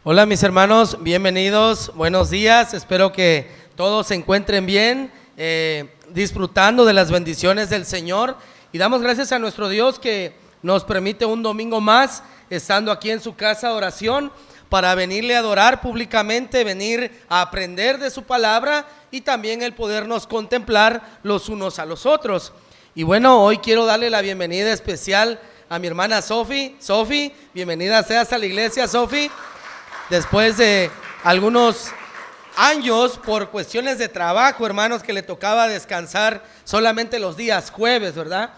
Hola mis hermanos, bienvenidos, buenos días, espero que todos se encuentren bien, disfrutando de las bendiciones del Señor, y damos gracias a nuestro Dios que nos permite un domingo más, estando aquí en su casa de oración, para venirle a adorar públicamente, venir a aprender de su palabra y también el podernos contemplar los unos a los otros. Y bueno, hoy quiero darle la bienvenida especial a mi hermana Sofi. Sofi, bienvenida seas a la iglesia, Sofi. Después de algunos años por cuestiones de trabajo, hermanos, que le tocaba descansar solamente los días jueves, ¿verdad?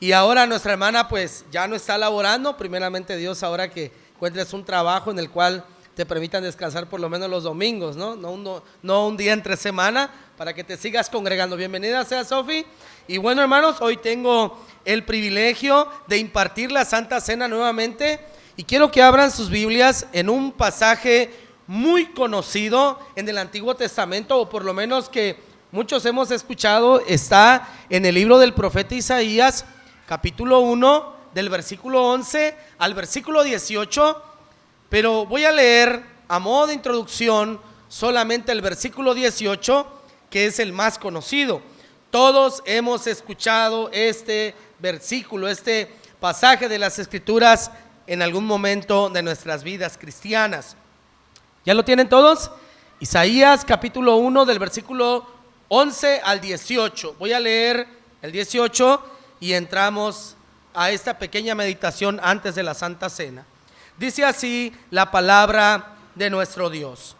Y ahora nuestra hermana pues ya no está laborando, primeramente Dios, ahora que encuentres un trabajo en el cual te permitan descansar por lo menos los domingos, ¿no? No un día entre semana, para que te sigas congregando. Bienvenida sea Sofi. Y bueno, hermanos, hoy tengo el privilegio de impartir la Santa Cena nuevamente. Y quiero que abran sus Biblias en un pasaje muy conocido en el Antiguo Testamento, o por lo menos que muchos hemos escuchado. Está en el libro del profeta Isaías, capítulo 1, del versículo 11 al versículo 18. Pero voy a leer a modo de introducción solamente el versículo 18, que es el más conocido. Todos hemos escuchado este versículo, este pasaje de las Escrituras en algún momento de nuestras vidas cristianas. ¿Ya lo tienen todos? Isaías capítulo 1 del versículo 11 al 18. Voy a leer el 18 y entramos a esta pequeña meditación antes de la Santa Cena. Dice así la palabra de nuestro Dios: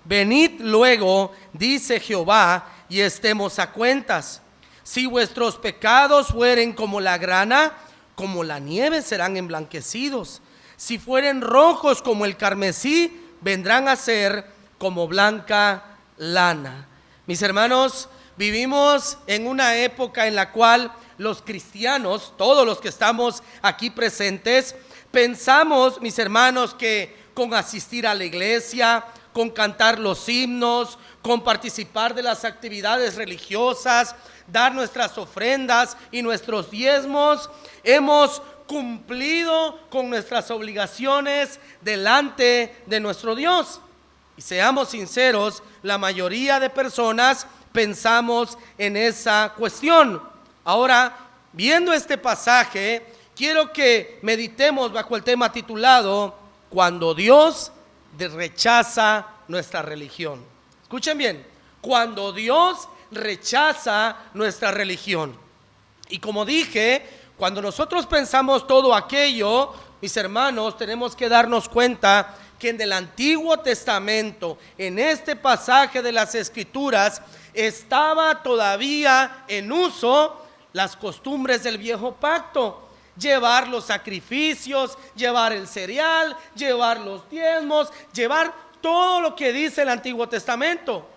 Venid luego, dice Jehová, y estemos a cuentas. Si vuestros pecados fueren como la grana, como la nieve serán emblanquecidos. Si fueren rojos como el carmesí, vendrán a ser como blanca lana. Mis hermanos, vivimos en una época en la cual los cristianos, todos los que estamos aquí presentes, pensamos, mis hermanos, que con asistir a la iglesia, con cantar los himnos, con participar de las actividades religiosas, dar nuestras ofrendas y nuestros diezmos, hemos cumplido con nuestras obligaciones delante de nuestro Dios. Y seamos sinceros, la mayoría de personas pensamos en esa cuestión. Ahora, viendo este pasaje, quiero que meditemos bajo el tema titulado Cuando Dios rechaza nuestra religión. Escuchen bien, cuando Dios rechaza nuestra religión. Y como dije, cuando nosotros pensamos todo aquello, mis hermanos, tenemos que darnos cuenta que en el Antiguo Testamento, en este pasaje de las Escrituras, estaba todavía en uso las costumbres del viejo pacto. Llevar los sacrificios, llevar el cereal, llevar los diezmos, llevar todo lo que dice el Antiguo Testamento.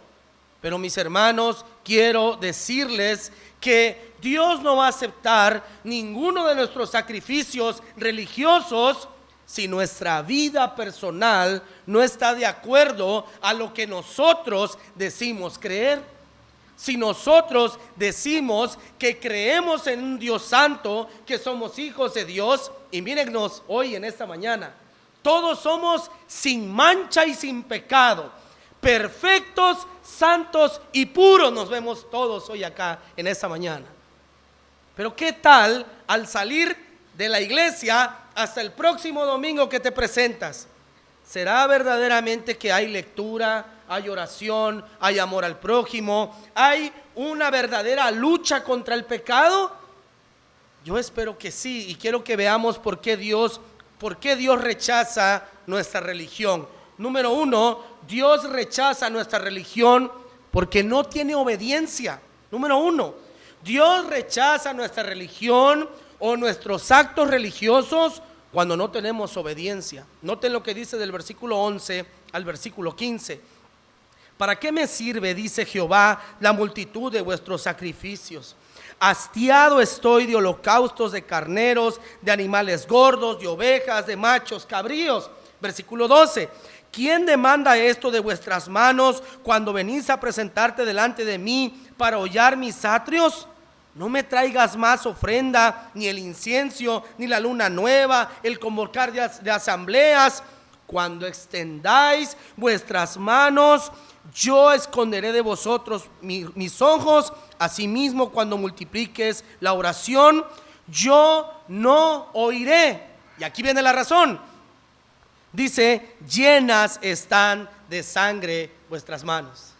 Pero mis hermanos, quiero decirles que Dios no va a aceptar ninguno de nuestros sacrificios religiosos si nuestra vida personal no está de acuerdo a lo que nosotros decimos creer. Si nosotros decimos que creemos en un Dios santo, que somos hijos de Dios, y mírennos hoy en esta mañana, todos somos sin mancha y sin pecado, perfectos, santos y puros, nos vemos todos hoy acá en esta mañana. Pero ¿qué tal al salir de la iglesia hasta el próximo domingo que te presentas? ¿Será verdaderamente que hay lectura, hay oración, hay amor al prójimo, hay una verdadera lucha contra el pecado? Yo espero que sí, y quiero que veamos por qué Dios rechaza nuestra religión. Número uno, Dios rechaza nuestra religión porque no tiene obediencia. Número uno, Dios rechaza nuestra religión o nuestros actos religiosos cuando no tenemos obediencia. Noten lo que dice del versículo 11 al versículo 15. ¿Para qué me sirve, dice Jehová, la multitud de vuestros sacrificios? Hastiado estoy de holocaustos de carneros, de animales gordos, de ovejas, de machos cabríos. Versículo 12. ¿Quién demanda esto de vuestras manos cuando venís a presentarte delante de mí para hollar mis atrios? No me traigas más ofrenda, ni el incienso, ni la luna nueva, el convocar de asambleas. cuando extendáis vuestras manos, yo esconderé de vosotros mis ojos. Asimismo, cuando multipliques la oración, yo no oiré. Y aquí viene la razón. Dice, llenas están de sangre vuestras manos.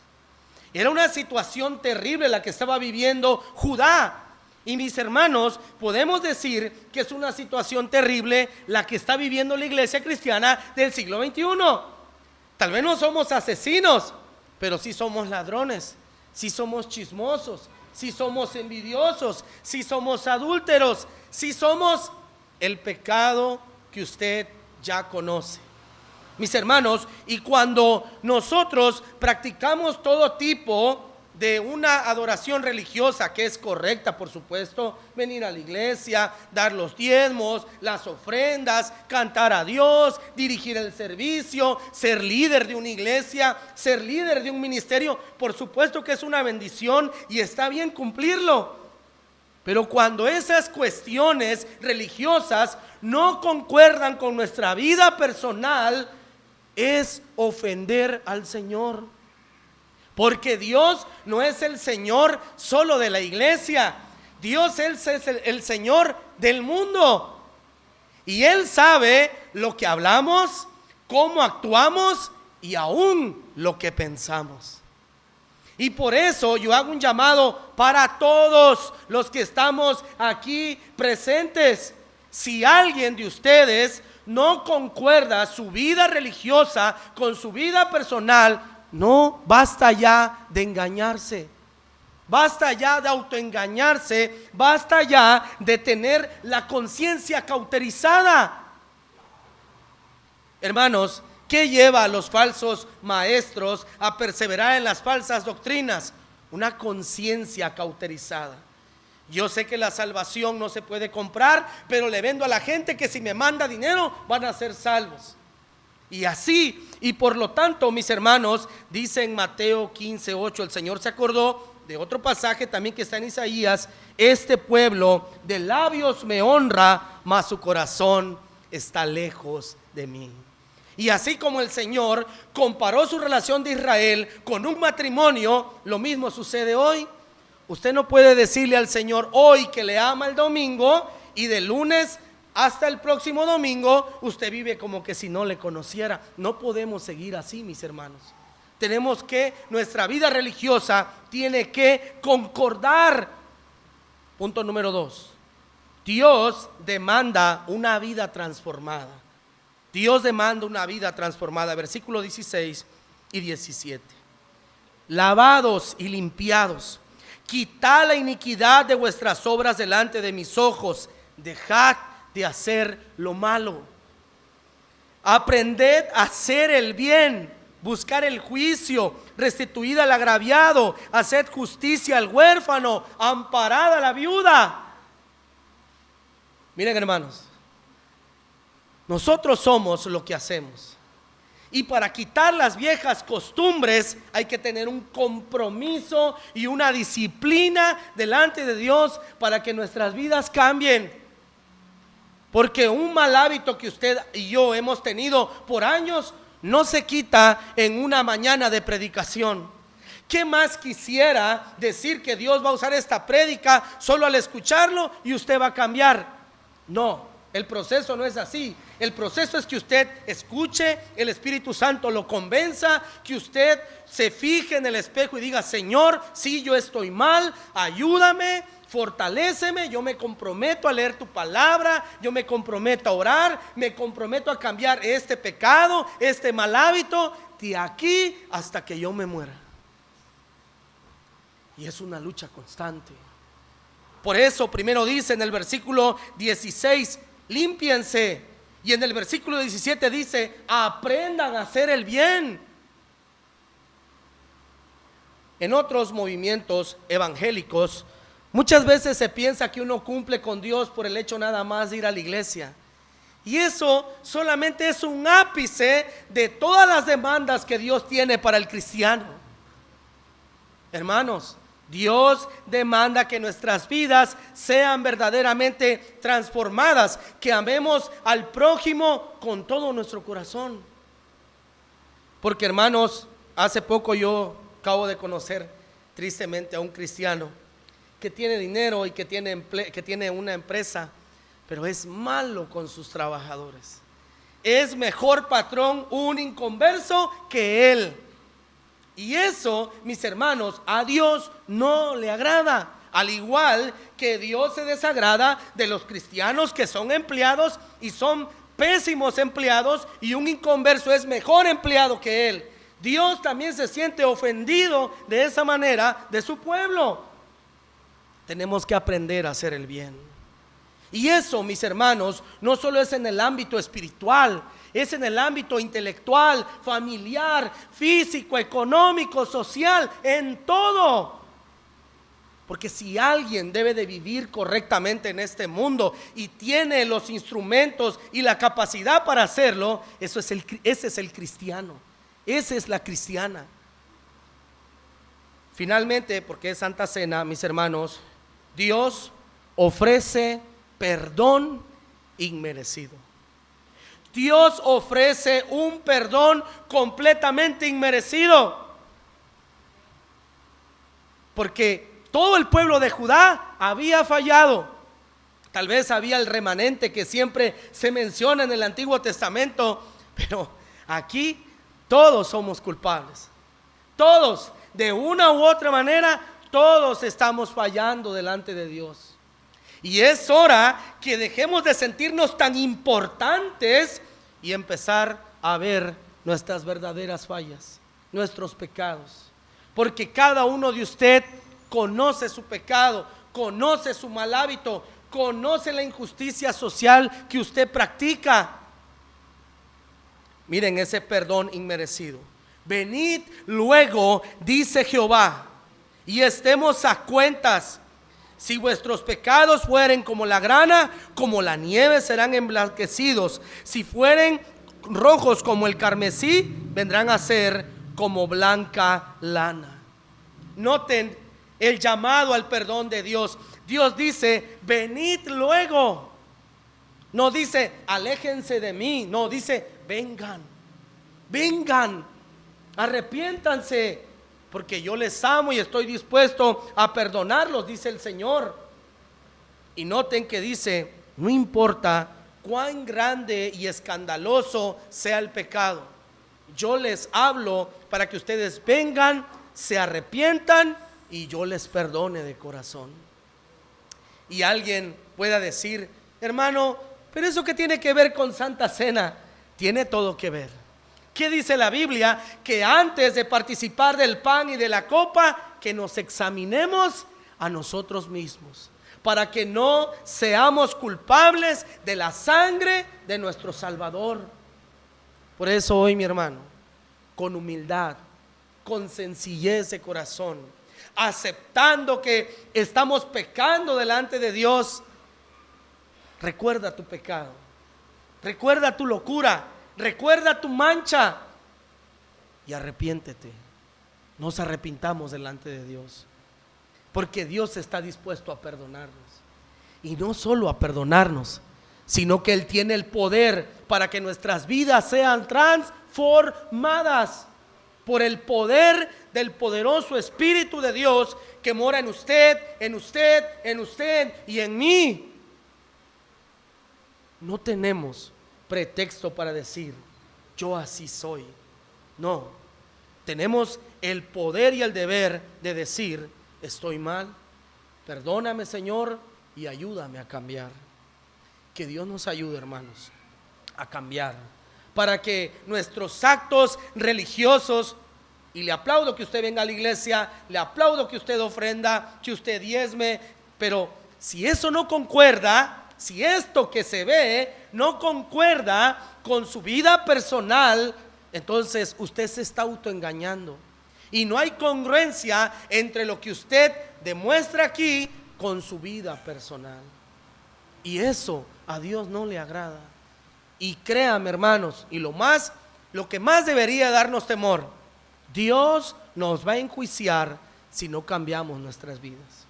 Era una situación terrible la que estaba viviendo Judá. Y mis hermanos, podemos decir que es una situación terrible la que está viviendo la iglesia cristiana del siglo XXI. Tal vez no somos asesinos, pero sí somos ladrones, sí somos chismosos, sí somos envidiosos, sí somos adúlteros, sí somos el pecado que usted ya conoce. Mis hermanos, y cuando nosotros practicamos todo tipo de una adoración religiosa que es correcta, por supuesto, venir a la iglesia, dar los diezmos, las ofrendas, cantar a Dios, dirigir el servicio, ser líder de una iglesia, ser líder de un ministerio, por supuesto que es una bendición y está bien cumplirlo. Pero cuando esas cuestiones religiosas no concuerdan con nuestra vida personal, es ofender al Señor. Porque Dios no es el Señor solo de la iglesia. Dios es el Señor del mundo. Y Él sabe lo que hablamos, cómo actuamos y aún lo que pensamos. Y por eso yo hago un llamado para todos los que estamos aquí presentes. Si alguien de ustedes no concuerda su vida religiosa con su vida personal, no, basta ya de engañarse, basta ya de autoengañarse, basta ya de tener la conciencia cauterizada. Hermanos, ¿qué lleva a los falsos maestros a perseverar en las falsas doctrinas? Una conciencia cauterizada. Yo sé que la salvación no se puede comprar, pero le vendo a la gente que si me manda dinero van a ser salvos. Y así, y por lo tanto, mis hermanos, dice en Mateo 15:8, el Señor se acordó de otro pasaje también que está en Isaías: este pueblo de labios me honra, mas su corazón está lejos de mí. Y así como el Señor comparó su relación de Israel con un matrimonio, lo mismo sucede hoy. Usted no puede decirle al Señor hoy que le ama el domingo y de lunes hasta el próximo domingo usted vive como que si no le conociera. No podemos seguir así, mis hermanos. Tenemos que, nuestra vida religiosa tiene que concordar. Punto número 2. Dios demanda una vida transformada. Dios demanda una vida transformada. Versículo 16 y 17. Lavados y limpiados, quitad la iniquidad de vuestras obras delante de mis ojos, dejad de hacer lo malo, aprended a hacer el bien, buscar el juicio, restituid al agraviado, haced justicia al huérfano, amparad a la viuda. Miren, hermanos, nosotros somos lo que hacemos. Y para quitar las viejas costumbres hay que tener un compromiso y una disciplina delante de Dios para que nuestras vidas cambien. Porque un mal hábito que usted y yo hemos tenido por años no se quita en una mañana de predicación. ¿Qué más quisiera decir que Dios va a usar esta prédica solo al escucharlo y usted va a cambiar? No, el proceso no es así. El proceso es que usted escuche, el Espíritu Santo lo convenza, que usted se fije en el espejo y diga: Señor, sí, yo estoy mal, ayúdame, fortaléceme, yo me comprometo a leer tu palabra, yo me comprometo a orar, me comprometo a cambiar este pecado, este mal hábito, de aquí hasta que yo me muera. Y es una lucha constante. Por eso primero dice en el versículo 16, límpiense. Y en el versículo 17 dice, aprendan a hacer el bien. En otros movimientos evangélicos, muchas veces se piensa que uno cumple con Dios por el hecho nada más de ir a la iglesia. Y eso solamente es un ápice de todas las demandas que Dios tiene para el cristiano. Hermanos, Dios demanda que nuestras vidas sean verdaderamente transformadas, que amemos al prójimo con todo nuestro corazón. Porque hermanos, hace poco yo acabo de conocer tristemente a un cristiano que tiene dinero y que tiene una empresa, pero es malo con sus trabajadores. Es mejor patrón un inconverso que él. Y eso, mis hermanos, a Dios no le agrada. Al igual que Dios se desagrada de los cristianos que son empleados y son pésimos empleados, y un inconverso es mejor empleado que él. Dios también se siente ofendido de esa manera de su pueblo. Tenemos que aprender a hacer el bien. Y eso, mis hermanos, no solo es en el ámbito espiritual, es en el ámbito intelectual, familiar, físico, económico, social, en todo. Porque si alguien debe de vivir correctamente en este mundo y tiene los instrumentos y la capacidad para hacerlo, ese es el cristiano, esa es la cristiana. Finalmente, porque es Santa Cena, mis hermanos, Dios ofrece perdón inmerecido. Dios ofrece un perdón completamente inmerecido. Porque todo el pueblo de Judá había fallado. Tal vez había el remanente que siempre se menciona en el Antiguo Testamento, pero aquí todos somos culpables. Todos, de una u otra manera, todos estamos fallando delante de Dios. Y es hora que dejemos de sentirnos tan importantes y empezar a ver nuestras verdaderas fallas, nuestros pecados. Porque cada uno de usted conoce su pecado, conoce su mal hábito, conoce la injusticia social que usted practica. Miren ese perdón inmerecido. Venid luego, dice Jehová, y estemos a cuentas. Si vuestros pecados fueren como la grana, como la nieve serán emblanquecidos. Si fueren rojos como el carmesí, vendrán a ser como blanca lana. Noten el llamado al perdón de Dios. Dios dice, venid luego. No dice, aléjense de mí. No, dice, vengan, vengan, arrepiéntanse, porque yo les amo y estoy dispuesto a perdonarlos, dice el Señor. Y noten que dice, no importa cuán grande y escandaloso sea el pecado, yo les hablo para que ustedes vengan, se arrepientan y yo les perdone de corazón. Y alguien pueda decir, hermano, pero eso ¿qué tiene que ver con Santa Cena? Tiene todo que ver. ¿Qué dice la Biblia? Que antes de participar del pan y de la copa, que nos examinemos a nosotros mismos, para que no seamos culpables de la sangre de nuestro Salvador. Por eso hoy, mi hermano, con humildad, con sencillez de corazón, aceptando que estamos pecando delante de Dios, recuerda tu pecado, recuerda tu locura, recuerda tu mancha y arrepiéntete. Nos arrepintamos delante de Dios, porque Dios está dispuesto a perdonarnos. Y no solo a perdonarnos, sino que Él tiene el poder para que nuestras vidas sean transformadas por el poder del poderoso Espíritu de Dios que mora en usted, en usted, en usted y en mí. No tenemos pretexto para decir, yo así soy. No, tenemos el poder y el deber de decir, estoy mal, perdóname, Señor, y ayúdame a cambiar. Que Dios nos ayude, hermanos, a cambiar, para que nuestros actos religiosos, y le aplaudo que usted venga a la iglesia, le aplaudo que usted ofrenda, que usted diezme, pero si eso no concuerda, si esto que se ve no concuerda con su vida personal, entonces usted se está autoengañando. Y no hay congruencia entre lo que usted demuestra aquí con su vida personal. Y eso a Dios no le agrada. Y créame, hermanos, y lo que más debería darnos temor, Dios nos va a enjuiciar si no cambiamos nuestras vidas.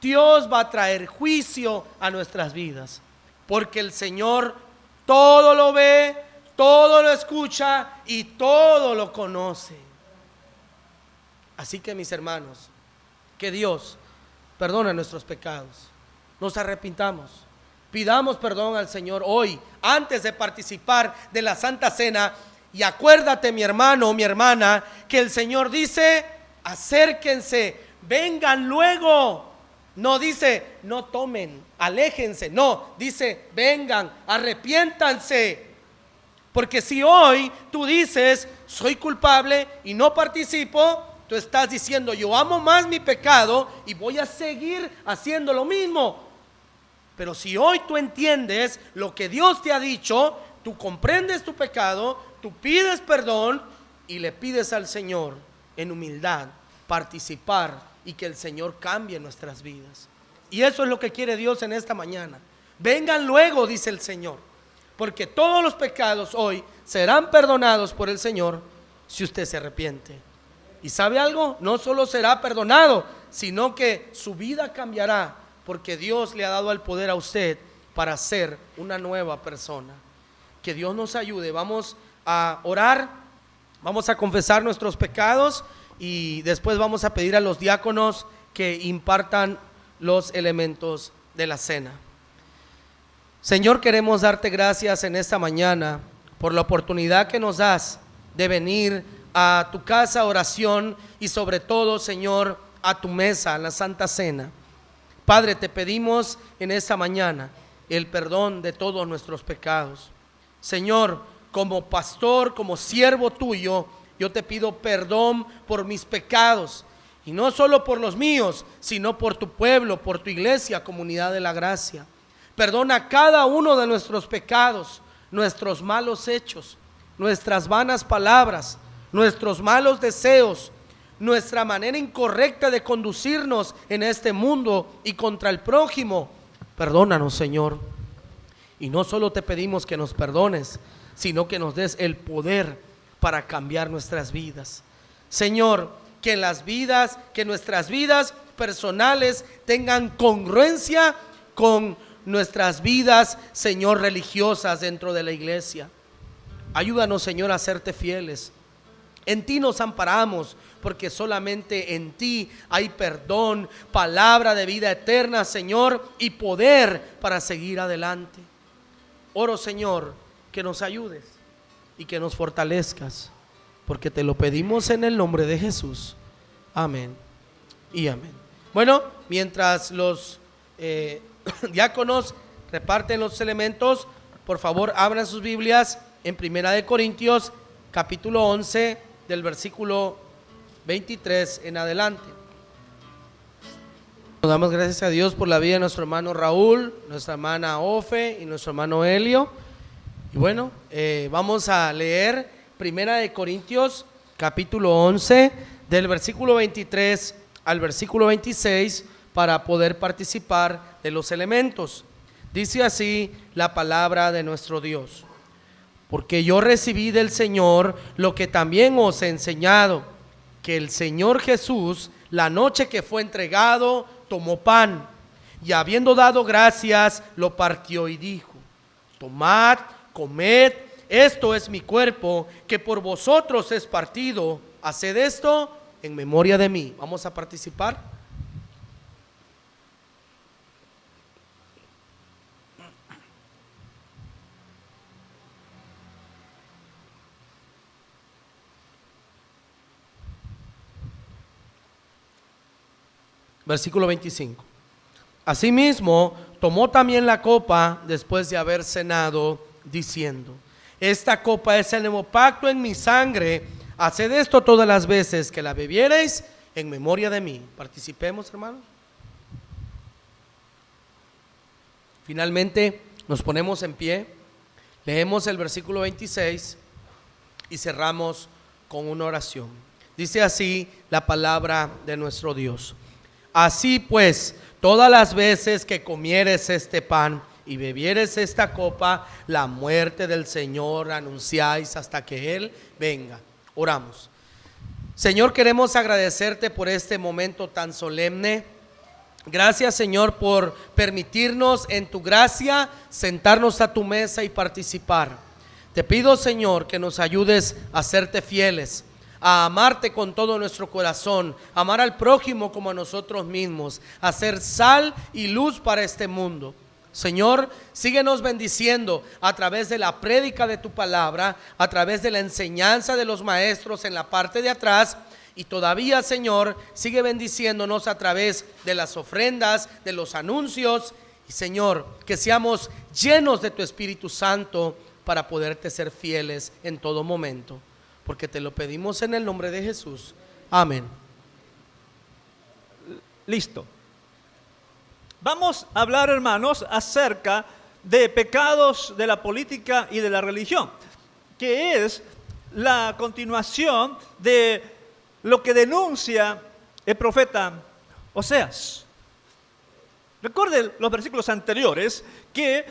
Dios va a traer juicio a nuestras vidas, porque el Señor todo lo ve, todo lo escucha y todo lo conoce. Así que, mis hermanos, que Dios perdone nuestros pecados, nos arrepintamos, pidamos perdón al Señor hoy, antes de participar de la Santa Cena. Y acuérdate, mi hermano o mi hermana, que el Señor dice: acérquense, vengan luego. No dice: no tomen, aléjense. No, dice: vengan, arrepiéntanse. Porque si hoy tú dices: soy culpable y no participo, tú estás diciendo: yo amo más mi pecado y voy a seguir haciendo lo mismo. Pero si hoy tú entiendes lo que Dios te ha dicho, tú comprendes tu pecado, tú pides perdón y le pides al Señor en humildad participar y que el Señor cambie nuestras vidas. Y eso es lo que quiere Dios en esta mañana. Vengan luego, dice el Señor, porque todos los pecados hoy serán perdonados por el Señor si usted se arrepiente. ¿Y sabe algo? No solo será perdonado, sino que su vida cambiará, porque Dios le ha dado el poder a usted para ser una nueva persona. Que Dios nos ayude. Vamos a orar, vamos a confesar nuestros pecados y después vamos a pedir a los diáconos que impartan los elementos de la cena. Señor, queremos darte gracias en esta mañana por la oportunidad que nos das de venir a tu casa, oración, y sobre todo, Señor, a tu mesa, a la Santa Cena. Padre, te pedimos en esta mañana el perdón de todos nuestros pecados. Señor, como pastor, como siervo tuyo, yo te pido perdón por mis pecados, y no solo por los míos, sino por tu pueblo, por tu iglesia, Comunidad de la Gracia. Perdona cada uno de nuestros pecados, nuestros malos hechos, nuestras vanas palabras, nuestros malos deseos, nuestra manera incorrecta de conducirnos en este mundo y contra el prójimo. Perdónanos, Señor. Y no solo te pedimos que nos perdones, sino que nos des el poder para cambiar nuestras vidas. Señor, que nuestras vidas personales tengan congruencia con nuestras vidas, Señor, religiosas dentro de la iglesia. Ayúdanos, Señor, a serte fieles. En ti nos amparamos, porque solamente en ti hay perdón, palabra de vida eterna, Señor, y poder para seguir adelante. Oro, Señor, que nos ayudes y que nos fortalezcas, porque te lo pedimos en el nombre de Jesús. Amén y amén. Bueno, mientras los diáconos reparten los elementos, por favor abran sus Biblias en 1 Corintios capítulo 11 del versículo 23 en adelante. Nos damos gracias a Dios por la vida de nuestro hermano Raúl, nuestra hermana Ofe y nuestro hermano Helio. Y bueno, vamos a leer 1 Corintios capítulo 11 del versículo 23 al versículo 26 para poder participar de los elementos. Dice así la palabra de nuestro Dios: porque yo recibí del Señor lo que también os he enseñado, que el Señor Jesús, la noche que fue entregado, tomó pan, y habiendo dado gracias, lo partió y dijo: tomad, comed, esto es mi cuerpo, que por vosotros es partido, haced esto en memoria de mí. Vamos a participar. Versículo 25. Asimismo, tomó también la copa después de haber cenado, diciendo: esta copa es el nuevo pacto en mi sangre. Haced esto todas las veces que la bebiereis en memoria de mí. Participemos, hermanos. Finalmente nos ponemos en pie, leemos el versículo 26 y cerramos con una oración. Dice así la palabra de nuestro Dios: así pues, todas las veces que comieres este pan y bebieres esta copa, la muerte del Señor anunciáis hasta que Él venga. Oramos. Señor, queremos agradecerte por este momento tan solemne. Gracias, Señor, por permitirnos en tu gracia sentarnos a tu mesa y participar. Te pido, Señor, que nos ayudes a serte fieles, a amarte con todo nuestro corazón, a amar al prójimo como a nosotros mismos, a ser sal y luz para este mundo. Señor, síguenos bendiciendo a través de la prédica de tu palabra, a través de la enseñanza de los maestros en la parte de atrás. Y todavía, Señor, sigue bendiciéndonos a través de las ofrendas, de los anuncios. Y Señor, que seamos llenos de tu Espíritu Santo para poderte ser fieles en todo momento, porque te lo pedimos en el nombre de Jesús. Amén. Listo. Vamos a hablar, hermanos, acerca de pecados de la política y de la religión, que es la continuación de lo que denuncia el profeta Oseas. Recuerden los versículos anteriores que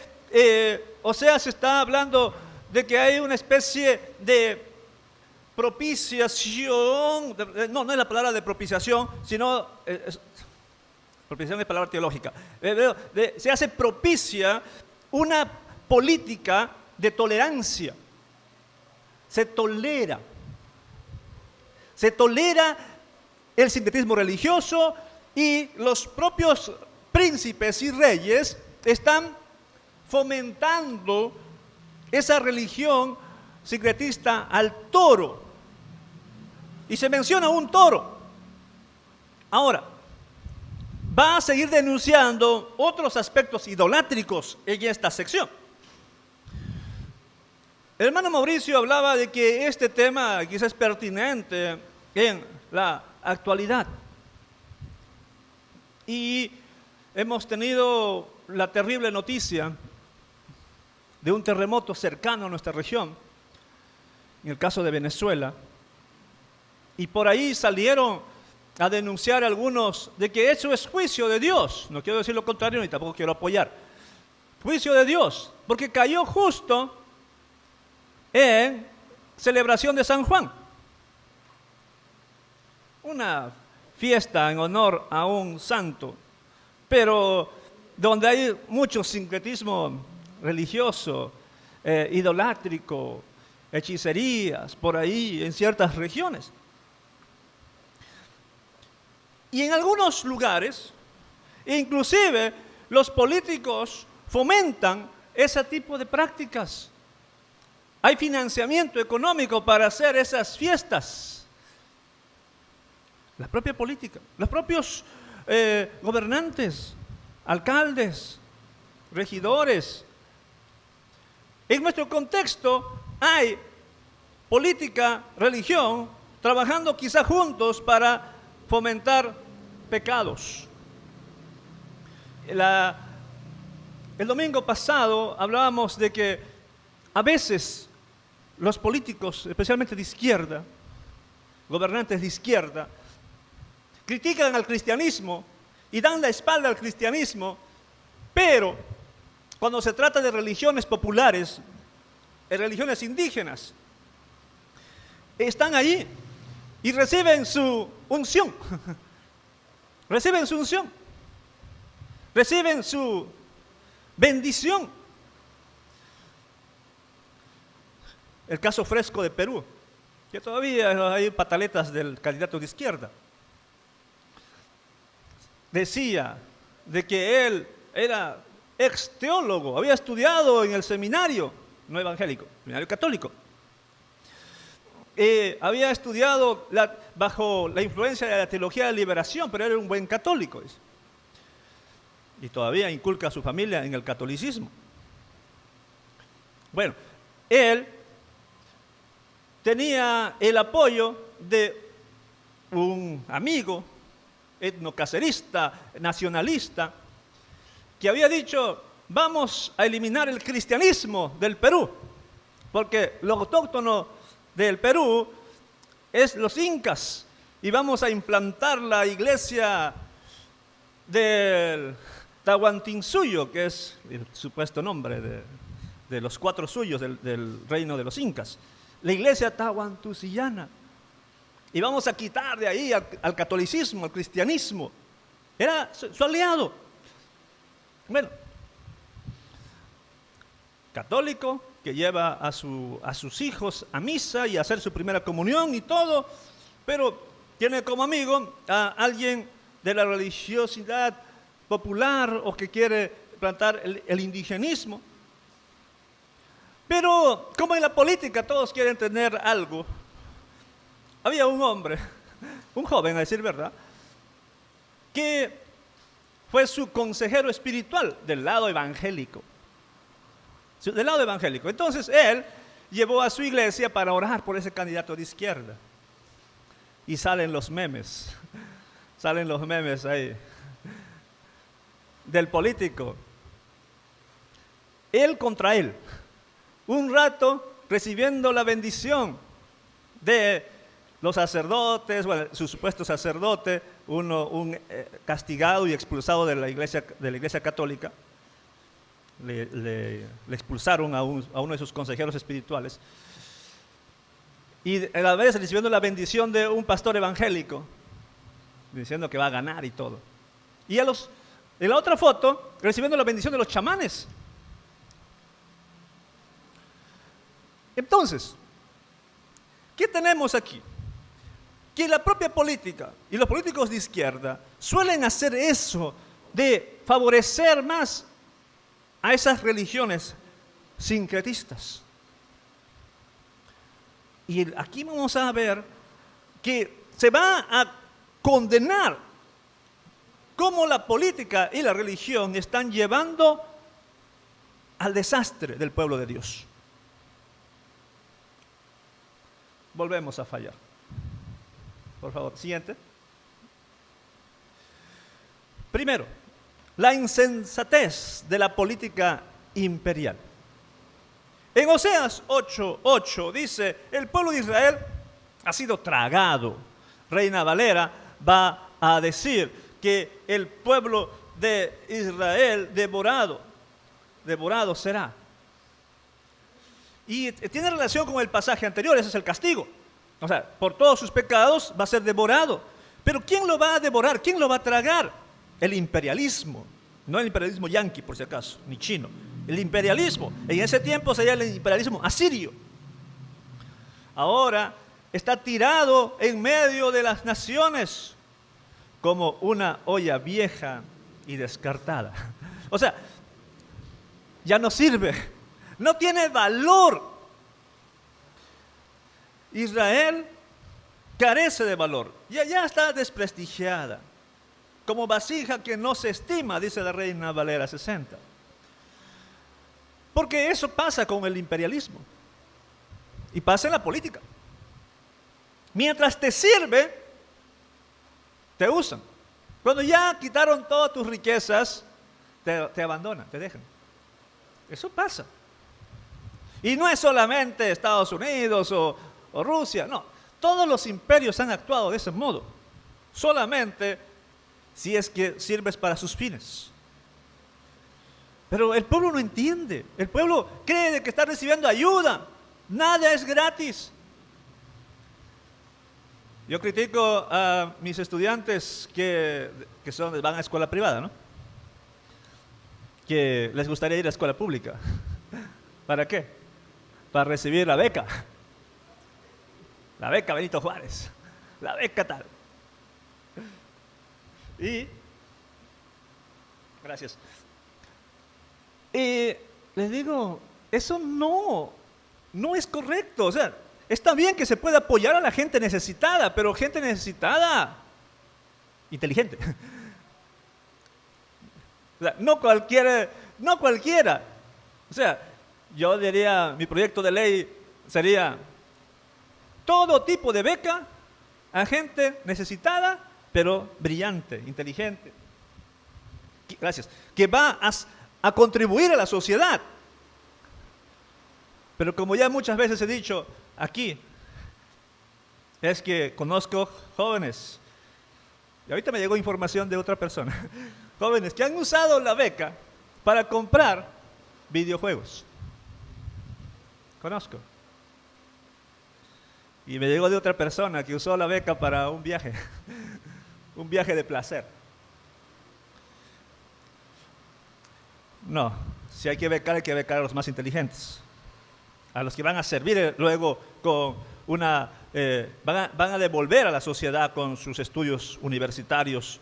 Oseas está hablando de que hay una especie de propiciación, no es la palabra de propiciación, sino, propiciación es palabra teológica, se hace propicia una política de tolerancia, se tolera el sincretismo religioso, y los propios príncipes y reyes están fomentando esa religión sincretista al toro, y se menciona un toro. Ahora, va a seguir denunciando otros aspectos idolátricos en esta sección. El hermano Mauricio hablaba de que este tema quizás es pertinente en la actualidad, y hemos tenido la terrible noticia de un terremoto cercano a nuestra región, en el caso de Venezuela, y por ahí salieron a denunciar algunos de que eso es juicio de Dios. No quiero decir lo contrario, ni tampoco quiero apoyar. Juicio de Dios, porque cayó justo en celebración de San Juan, una fiesta en honor a un santo, pero donde hay mucho sincretismo religioso, idolátrico, hechicerías, por ahí en ciertas regiones. Y en algunos lugares, inclusive los políticos fomentan ese tipo de prácticas. Hay financiamiento económico para hacer esas fiestas. La propia política, los propios gobernantes, alcaldes, regidores. En nuestro contexto hay política, religión, trabajando quizá juntos para fomentar pecados. El domingo pasado hablábamos de que a veces los políticos, especialmente de izquierda, gobernantes de izquierda, critican al cristianismo y dan la espalda al cristianismo, pero cuando se trata de religiones populares, de religiones indígenas, están allí y reciben su unción, reciben su unción, reciben su bendición. El caso fresco de Perú, que todavía hay pataletas del candidato de izquierda. Decía de que él era ex teólogo, había estudiado en el seminario, no evangélico, seminario católico. Había estudiado bajo la influencia de la teología de la liberación, pero era un buen católico. Y todavía inculca a su familia en el catolicismo. Bueno, él tenía el apoyo de un amigo etnocacerista, nacionalista, que había dicho: vamos a eliminar el cristianismo del Perú, porque lo autóctono del Perú es los incas, y vamos a implantar la iglesia del Tahuantinsuyo, que es el supuesto nombre de los 4 suyos del reino de los incas, la iglesia tahuantusillana, y vamos a quitar de ahí al catolicismo, al cristianismo. Era su aliado. Bueno, católico, que lleva a sus hijos a misa y a hacer su primera comunión y todo, pero tiene como amigo a alguien de la religiosidad popular o que quiere plantar el indigenismo. Pero como en la política todos quieren tener algo, había un hombre, un joven a decir verdad, que fue su consejero espiritual del lado evangélico. Del lado evangélico. Entonces él llevó a su iglesia para orar por ese candidato de izquierda. Y salen los memes ahí del político. Él contra él. Un rato recibiendo la bendición de los sacerdotes, bueno, su supuesto sacerdote, un castigado y expulsado de la iglesia católica. Le expulsaron a uno de sus consejeros espirituales. Y a la vez recibiendo la bendición de un pastor evangélico, diciendo que va a ganar y todo. Y en la otra foto, recibiendo la bendición de los chamanes. Entonces, ¿qué tenemos aquí? Que la propia política y los políticos de izquierda suelen hacer eso de favorecer más a esas religiones sincretistas. Y aquí vamos a ver que se va a condenar cómo la política y la religión están llevando al desastre del pueblo de Dios. Volvemos a fallar. Por favor, siguiente. Primero, la insensatez de la política imperial. En Oseas 8:8 dice, el pueblo de Israel ha sido tragado. Reina Valera va a decir que el pueblo de Israel devorado será. Y tiene relación con el pasaje anterior, ese es el castigo. O sea, por todos sus pecados va a ser devorado. Pero ¿quién lo va a devorar? ¿Quién lo va a tragar? El imperialismo. No el imperialismo yanqui, por si acaso, ni chino. El imperialismo. En ese tiempo sería el imperialismo asirio. Ahora está tirado en medio de las naciones como una olla vieja y descartada. O sea, ya no sirve. No tiene valor. Israel carece de valor. Ya está desprestigiada. Como vasija que no se estima, dice la Reina Valera 60. Porque eso pasa con el imperialismo. Y pasa en la política. Mientras te sirve, te usan. Cuando ya quitaron todas tus riquezas, te abandonan, te dejan. Eso pasa. Y no es solamente Estados Unidos o Rusia, no. Todos los imperios han actuado de ese modo. Solamente si es que sirves para sus fines. Pero el pueblo no entiende. El pueblo cree que está recibiendo ayuda. Nada es gratis. Yo critico a mis estudiantes que van a escuela privada, ¿no? Que les gustaría ir a escuela pública. ¿Para qué? Para recibir la beca. La beca Benito Juárez. La beca tal. Y, gracias. Y les digo, eso no es correcto. O sea, está bien que se pueda apoyar a la gente necesitada, pero gente necesitada inteligente. O sea, no cualquiera. O sea, yo diría, mi proyecto de ley sería todo tipo de beca a gente necesitada, pero brillante, inteligente. Gracias. Que va a contribuir a la sociedad. Pero como ya muchas veces he dicho aquí, es que conozco jóvenes, y ahorita me llegó información de otra persona, jóvenes que han usado la beca para comprar videojuegos. Conozco. Y me llegó de otra persona que usó la beca para un viaje, un viaje de placer. No, si hay que becar a los más inteligentes. a los que van a servir luego con van a devolver a la sociedad con sus estudios universitarios,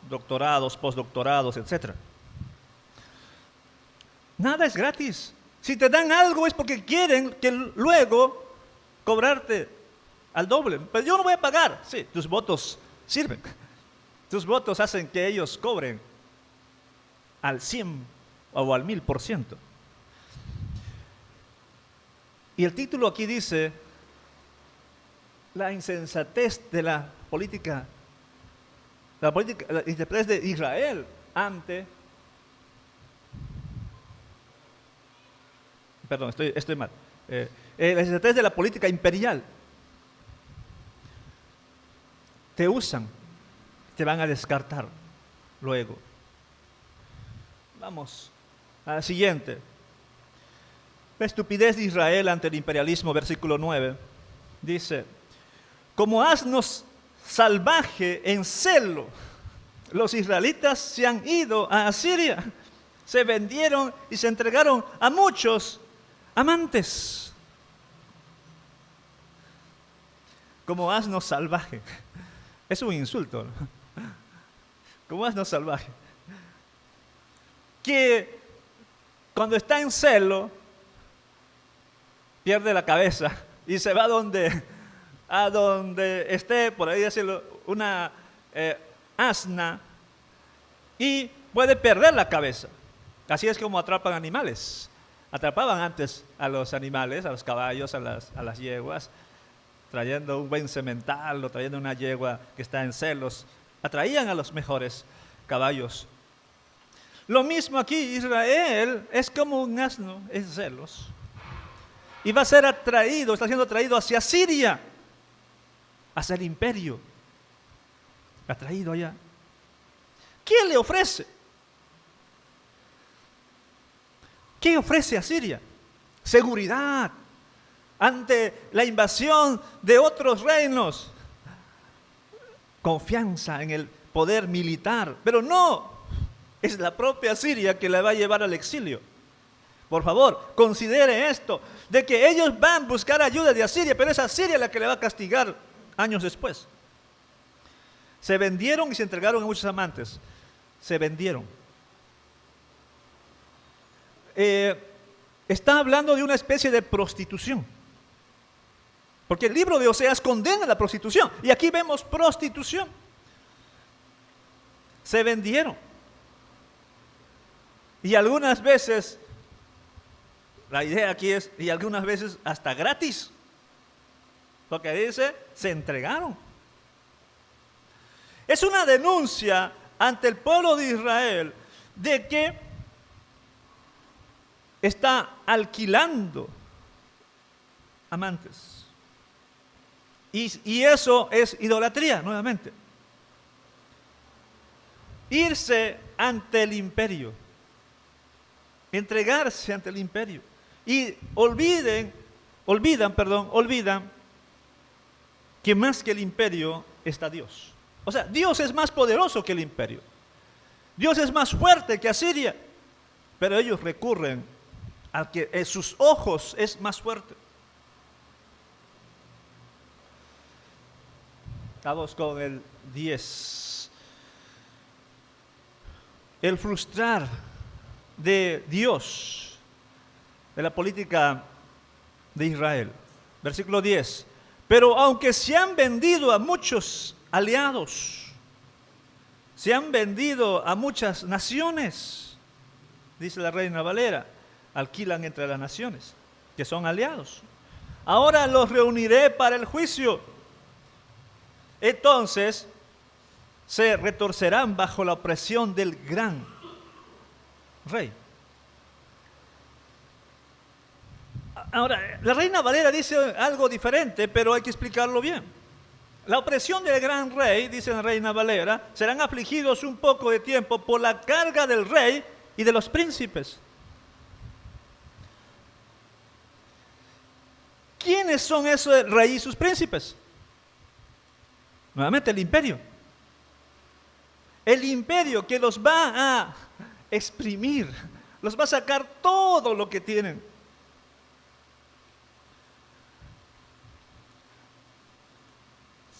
doctorados, postdoctorados, etc. Nada es gratis. Si te dan algo es porque quieren que luego cobrarte al doble. Pero yo no voy a pagar. Sí, tus votos sirven. Tus votos hacen que ellos cobren al 100 o al 1000%. Y el título aquí dice: la insensatez de la insensatez de Israel ante... Perdón, estoy mal. La insensatez de la política imperial. Te usan, te van a descartar luego. Vamos a la siguiente. La estupidez de Israel ante el imperialismo, versículo 9. Dice: como asnos salvaje en celo, los israelitas se han ido a Asiria, se vendieron y se entregaron a muchos amantes. Como asno salvaje. Es un insulto, ¿no? Como asno salvaje. Que cuando está en celo, pierde la cabeza y se va a donde esté, por ahí decirlo, una asna, y puede perder la cabeza. Así es como atrapan animales. Atrapaban antes a los animales, a los caballos, a las yeguas, trayendo un buen semental o trayendo una yegua que está en celos. Atraían a los mejores caballos. Lo mismo aquí, Israel es como un asno en celos. Y va a ser atraído, está siendo atraído hacia Siria, hacia el imperio. Atraído allá. ¿Qué le ofrece? ¿Qué ofrece a Siria? Seguridad ante la invasión de otros reinos. Confianza en el poder militar. Pero no, es la propia Siria que la va a llevar al exilio. Por favor, considere esto, de que ellos van a buscar ayuda de Asiria, pero es Asiria la que le va a castigar años después. Se vendieron y se entregaron a muchos amantes. Se vendieron. Está hablando de una especie de prostitución. Porque el libro de Oseas condena la prostitución. Y aquí vemos prostitución. Se vendieron. Y algunas veces, la idea aquí es, y algunas veces hasta gratis. Porque dice, se entregaron. Es una denuncia ante el pueblo de Israel de que está alquilando amantes. Y eso es idolatría, nuevamente. Irse ante el imperio. Entregarse ante el imperio. Y olvidan que más que el imperio está Dios. O sea, Dios es más poderoso que el imperio. Dios es más fuerte que Asiria. Pero ellos recurren al que en sus ojos es más fuerte. Vamos con el 10. El frustrar de Dios, de la política de Israel. Versículo 10. Pero aunque se han vendido a muchos aliados, se han vendido a muchas naciones, dice la Reina Valera, alquilan entre las naciones, que son aliados. Ahora los reuniré para el juicio. Entonces se retorcerán bajo la opresión del gran rey. Ahora, la Reina Valera dice algo diferente, pero hay que explicarlo bien. La opresión del gran rey, dice la Reina Valera, serán afligidos un poco de tiempo por la carga del rey y de los príncipes. ¿Quiénes son esos rey y sus príncipes? Nuevamente el imperio. El imperio que los va a exprimir, los va a sacar todo lo que tienen.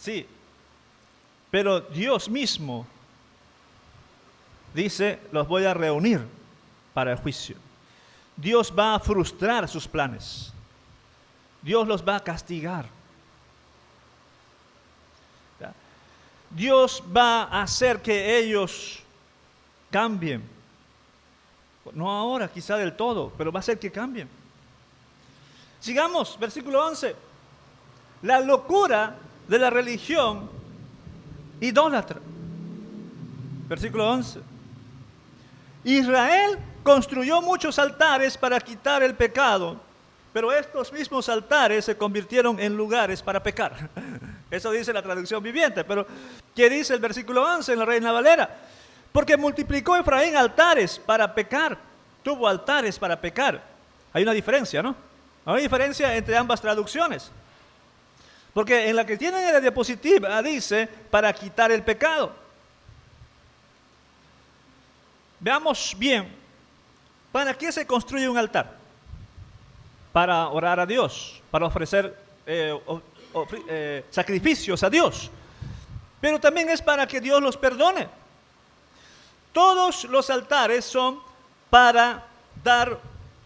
Sí, pero Dios mismo dice, los voy a reunir para el juicio. Dios va a frustrar sus planes. Dios los va a castigar. ¿Ya? Dios va a hacer que ellos cambien. No ahora, quizá del todo, pero va a hacer que cambien. Sigamos, versículo 11. La locura de la religión idólatra. Versículo 11. Israel construyó muchos altares para quitar el pecado, pero estos mismos altares se convirtieron en lugares para pecar. Eso dice la traducción viviente, pero ¿qué dice el versículo 11 en la Reina Valera? Porque multiplicó Efraín altares para pecar, tuvo altares para pecar. Hay una diferencia, ¿no? Hay una diferencia entre ambas traducciones. Porque en la que tienen en la diapositiva dice para quitar el pecado. Veamos bien, ¿para qué se construye un altar? Para orar a Dios, para ofrecer sacrificios a Dios. Pero también es para que Dios los perdone. Todos los altares son para dar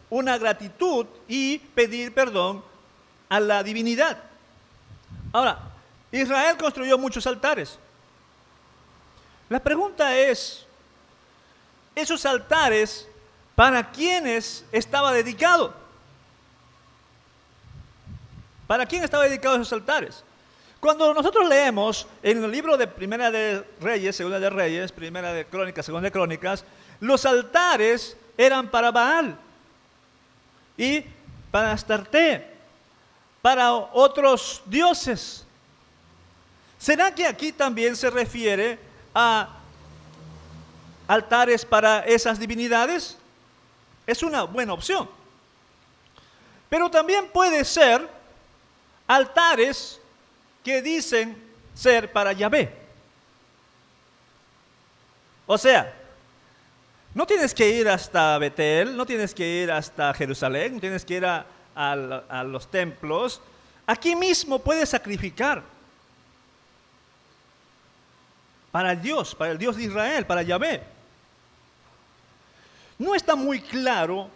una gratitud y pedir perdón a la divinidad. Ahora, Israel construyó muchos altares. La pregunta es, ¿esos altares para quiénes estaba dedicado? ¿Para quién estaba dedicado esos altares? Cuando nosotros leemos en el libro de Primera de Reyes, Segunda de Reyes, Primera de Crónicas, Segunda de Crónicas, los altares eran para Baal y para Astarte, para otros dioses. ¿Será que aquí también se refiere a altares para esas divinidades? Es una buena opción. Pero también puede ser altares que dicen ser para Yahvé. O sea, no tienes que ir hasta Betel, no tienes que ir hasta Jerusalén, no tienes que ir a los templos. Aquí mismo puedes sacrificar para el Dios de Israel, para Yahvé. No está muy claro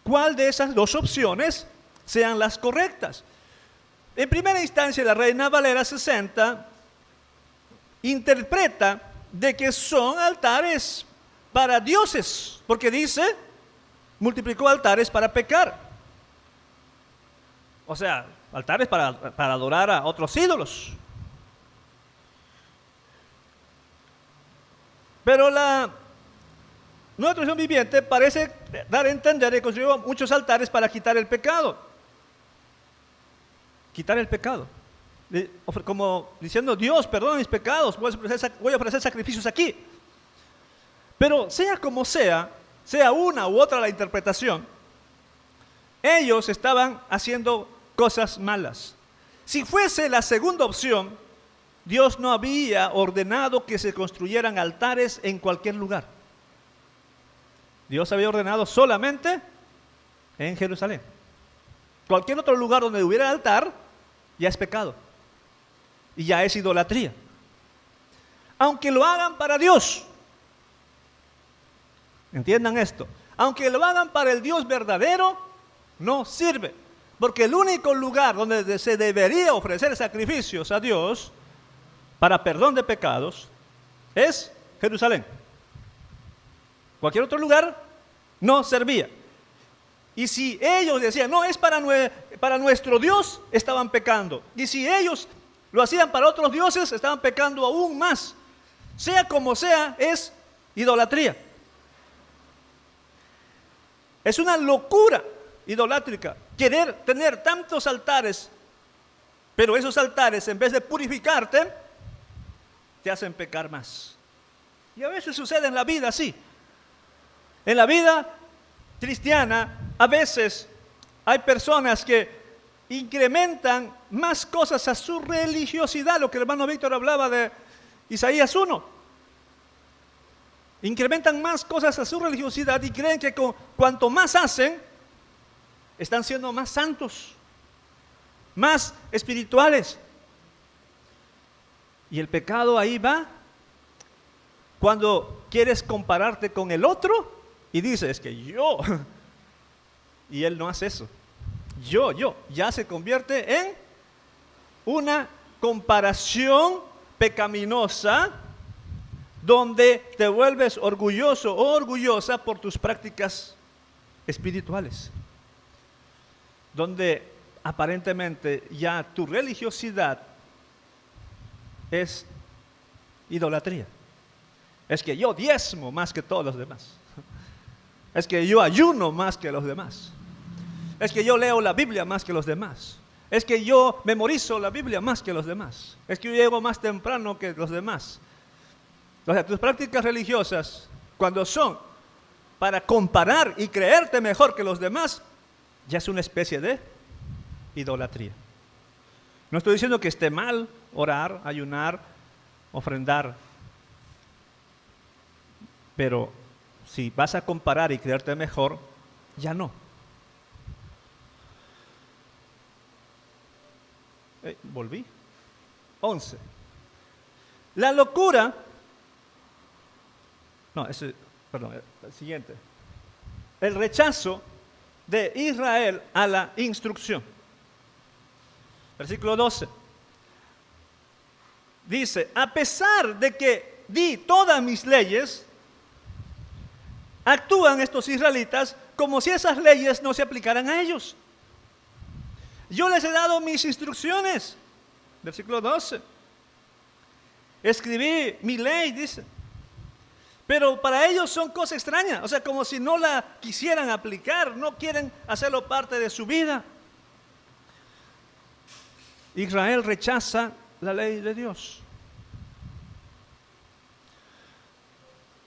cuál de esas dos opciones sean las correctas. En primera instancia, la Reina Valera 60 interpreta de que son altares para dioses, porque dice, multiplicó altares para pecar. O sea, altares para adorar a otros ídolos. Pero la nueva traducción viviente parece dar a entender que construyó muchos altares para quitar el pecado. Quitar el pecado. Como diciendo, Dios, perdona mis pecados, voy a ofrecer sacrificios aquí. Pero sea como sea una u otra la interpretación, ellos estaban haciendo cosas malas. Si fuese la segunda opción, Dios no había ordenado que se construyeran altares en cualquier lugar. Dios había ordenado solamente en Jerusalén. Cualquier otro lugar donde hubiera altar ya es pecado y ya es idolatría. Aunque lo hagan para Dios, entiendan esto, aunque lo hagan para el Dios verdadero, no sirve, porque el único lugar donde se debería ofrecer sacrificios a Dios para perdón de pecados es Jerusalén. Cualquier otro lugar no servía. Y si ellos decían, no, es para nuestro Dios, estaban pecando. Y si ellos lo hacían para otros dioses, estaban pecando aún más. Sea como sea, es idolatría. Es una locura idolátrica querer tener tantos altares, pero esos altares, en vez de purificarte, te hacen pecar más. Y a veces sucede en la vida así. En la vida cristiana, a veces hay personas que incrementan más cosas a su religiosidad, lo que el hermano Víctor hablaba de Isaías 1. Incrementan más cosas a su religiosidad y creen que cuanto más hacen, están siendo más santos, más espirituales. Y el pecado ahí va cuando quieres compararte con el otro y dices, es que yo, y él no hace eso. Yo, ya se convierte en una comparación pecaminosa donde te vuelves orgulloso o orgullosa por tus prácticas espirituales, donde aparentemente ya tu religiosidad es idolatría. Es que yo diezmo más que todos los demás. Es que yo ayuno más que los demás. Es que yo leo la Biblia más que los demás. Es que yo memorizo la Biblia más que los demás. Es que yo llego más temprano que los demás. O sea, tus prácticas religiosas, cuando son para comparar y creerte mejor que los demás, ya es una especie de idolatría. No estoy diciendo que esté mal orar, ayunar, ofrendar, pero si vas a comparar y creerte mejor, ya no. Volví. 11. La locura. No, perdón, el siguiente. El rechazo de Israel a la instrucción. Versículo 12. Dice, a pesar de que di todas mis leyes, actúan estos israelitas como si esas leyes no se aplicaran a ellos. Yo les he dado mis instrucciones. Versículo 12. Escribí mi ley, dice. Pero para ellos son cosas extrañas. O sea, como si no la quisieran aplicar, no quieren hacerlo parte de su vida. Israel rechaza la ley de Dios.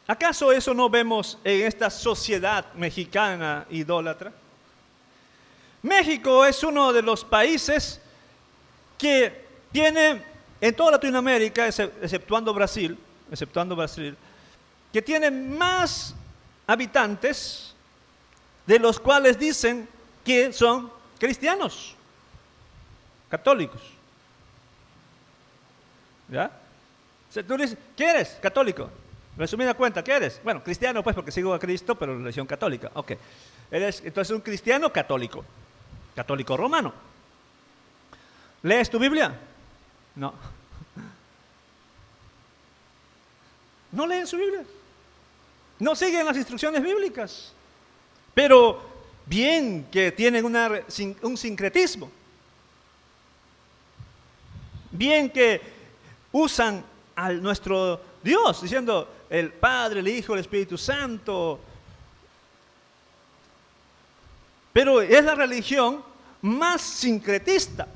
¿Acaso eso no vemos en esta sociedad mexicana idólatra? México es uno de los países que tiene, en toda Latinoamérica, exceptuando Brasil, que tiene más habitantes de los cuales dicen que son cristianos, católicos. ¿Ya? O sea, tú dices, ¿qué eres? Católico. Resumida cuenta, ¿qué eres? Bueno, cristiano pues porque sigo a Cristo, pero religión católica. Ok. Eres entonces un cristiano católico. Católico romano. ¿Lees tu Biblia? No. No leen su Biblia. No siguen las instrucciones bíblicas. Pero bien que tienen un sincretismo. Bien que usan a nuestro Dios, diciendo el Padre, el Hijo, el Espíritu Santo. Pero es la religión más sincretista.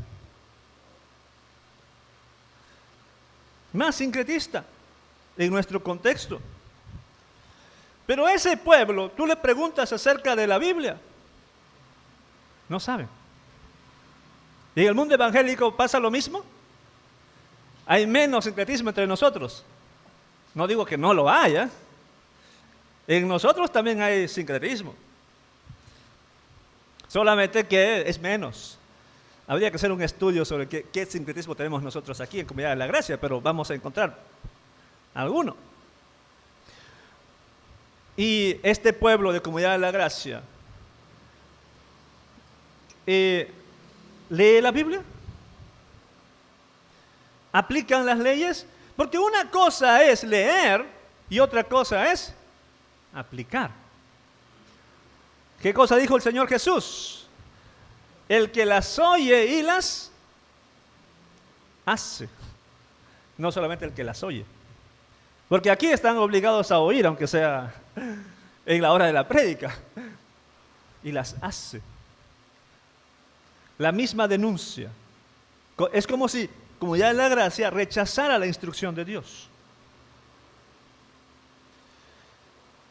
Más sincretista en nuestro contexto. Pero ese pueblo, tú le preguntas acerca de la Biblia, no saben. ¿Y en el mundo evangélico pasa lo mismo? Hay menos sincretismo entre nosotros. No digo que no lo haya. En nosotros también hay sincretismo. Solamente que es menos. Habría que hacer un estudio sobre qué sincretismo tenemos nosotros aquí en Comunidad de la Gracia, pero vamos a encontrar alguno. Y este pueblo de Comunidad de la Gracia, ¿lee la Biblia? ¿Aplican las leyes? Porque una cosa es leer y otra cosa es aplicar. ¿Qué cosa dijo el Señor Jesús? El que las oye y las hace. No solamente el que las oye. Porque aquí están obligados a oír, aunque sea en la hora de la prédica. Y las hace. La misma denuncia. Es como si Comunidad de la Gracia rechazara la instrucción de Dios.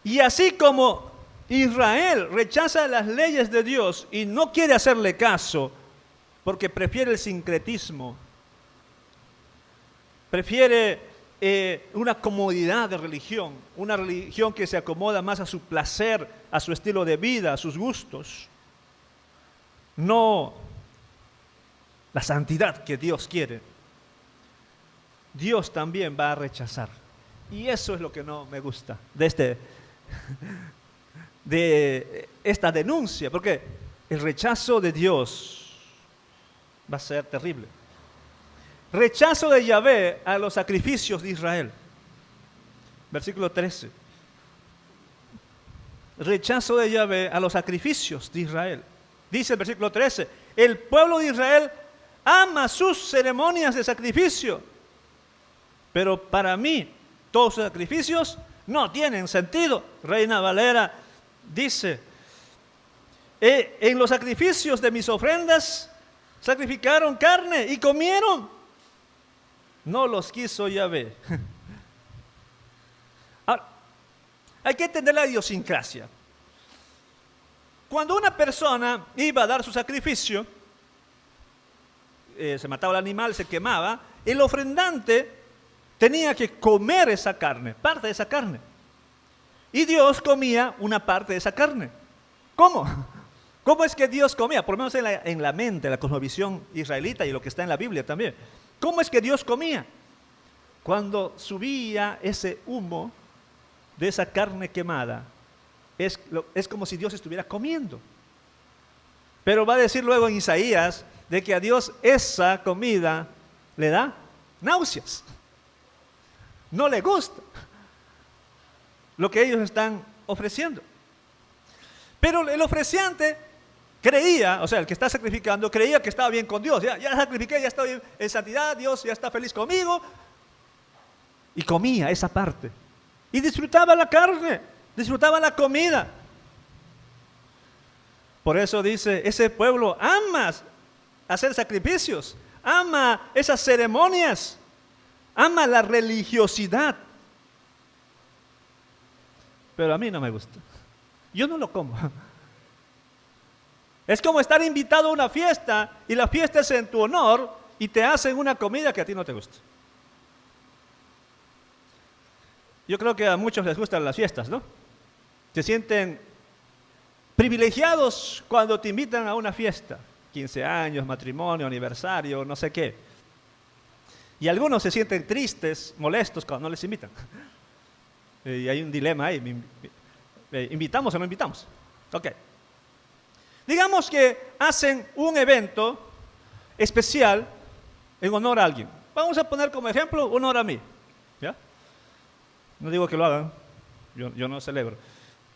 Y así como Israel rechaza las leyes de Dios y no quiere hacerle caso porque prefiere el sincretismo, prefiere una comodidad de religión, una religión que se acomoda más a su placer, a su estilo de vida, a sus gustos, no la santidad que Dios quiere. Dios también va a rechazar. Y eso es lo que no me gusta de esta denuncia, porque el rechazo de Dios va a ser terrible. Rechazo de Yahvé a los sacrificios de Israel. Versículo 13. Rechazo de Yahvé a los sacrificios de Israel. Dice el versículo 13, el pueblo de Israel ama sus ceremonias de sacrificio, pero para mí todos sus sacrificios no tienen sentido. Reina Valera dice, en los sacrificios de mis ofrendas sacrificaron carne y comieron. No los quiso Yahvé. Ahora, hay que entender la idiosincrasia. Cuando una persona iba a dar su sacrificio, se mataba el animal, se quemaba, el ofrendante tenía que comer esa carne, parte de esa carne. Y Dios comía una parte de esa carne. ¿Cómo? ¿Cómo es que Dios comía? Por lo menos en la mente, la cosmovisión israelita y lo que está en la Biblia también. ¿Cómo es que Dios comía? Cuando subía ese humo de esa carne quemada, es como si Dios estuviera comiendo. Pero va a decir luego en Isaías de que a Dios esa comida le da náuseas. No le gusta lo que ellos están ofreciendo. Pero el ofreciante creía, o sea, el que está sacrificando, creía que estaba bien con Dios. Ya sacrifiqué, ya estoy en santidad, Dios ya está feliz conmigo. Y comía esa parte. Y disfrutaba la carne, disfrutaba la comida. Por eso dice, ese pueblo ama hacer sacrificios, ama esas ceremonias, ama la religiosidad. Pero a mí no me gusta. Yo no lo como. Es como estar invitado a una fiesta y la fiesta es en tu honor y te hacen una comida que a ti no te gusta. Yo creo que a muchos les gustan las fiestas, ¿no? Se sienten privilegiados cuando te invitan a una fiesta. 15 años, matrimonio, aniversario, no sé qué. Y algunos se sienten tristes, molestos cuando no les invitan. Y hay un dilema ahí. ¿Invitamos o no invitamos? Ok. Digamos que hacen un evento especial en honor a alguien. Vamos a poner como ejemplo honor a mí. ¿Ya? No digo que lo hagan. Yo no celebro.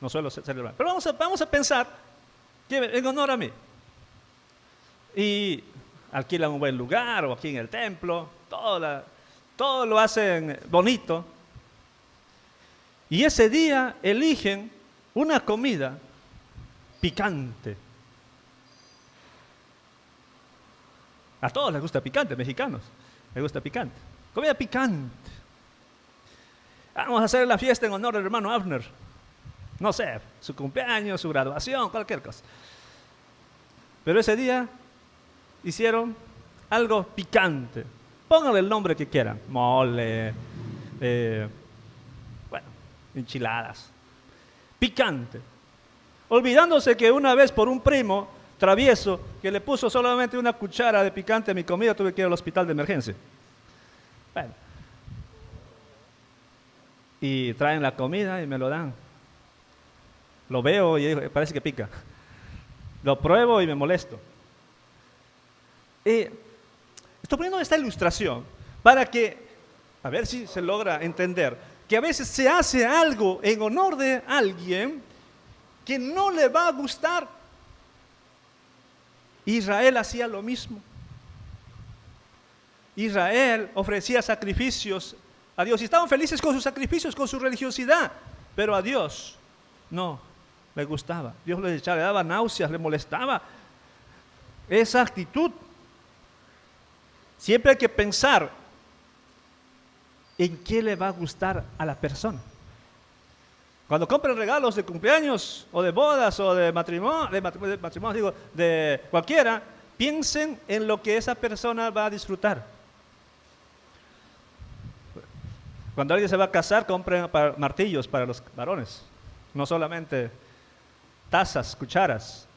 No suelo celebrar. Pero vamos a pensar que en honor a mí. Y alquilan un buen lugar o aquí en el templo. Todo lo hacen bonito. Y ese día eligen una comida picante. A todos les gusta picante, mexicanos. Les gusta picante. Comida picante. Vamos a hacer la fiesta en honor al hermano Abner. No sé, su cumpleaños, su graduación, cualquier cosa. Pero ese día hicieron algo picante. Pónganle el nombre que quieran. Mole, enchiladas. Picante. Olvidándose que una vez por un primo travieso que le puso solamente una cuchara de picante a mi comida, tuve que ir al hospital de emergencia. Bueno. Y traen la comida y me lo dan. Lo veo y digo, parece que pica. Lo pruebo y me molesto. Estoy poniendo esta ilustración para que, a ver si se logra entender, que a veces se hace algo en honor de alguien que no le va a gustar. Israel hacía lo mismo. Israel ofrecía sacrificios a Dios y estaban felices con sus sacrificios, con su religiosidad, pero a Dios no le gustaba. Dios le daba náuseas, le molestaba esa actitud. Siempre hay que pensar en qué le va a gustar a la persona. Cuando compren regalos de cumpleaños o de bodas o de matrimonio, de cualquiera, piensen en lo que esa persona va a disfrutar. Cuando alguien se va a casar, compren martillos para los varones, no solamente tazas, cucharas,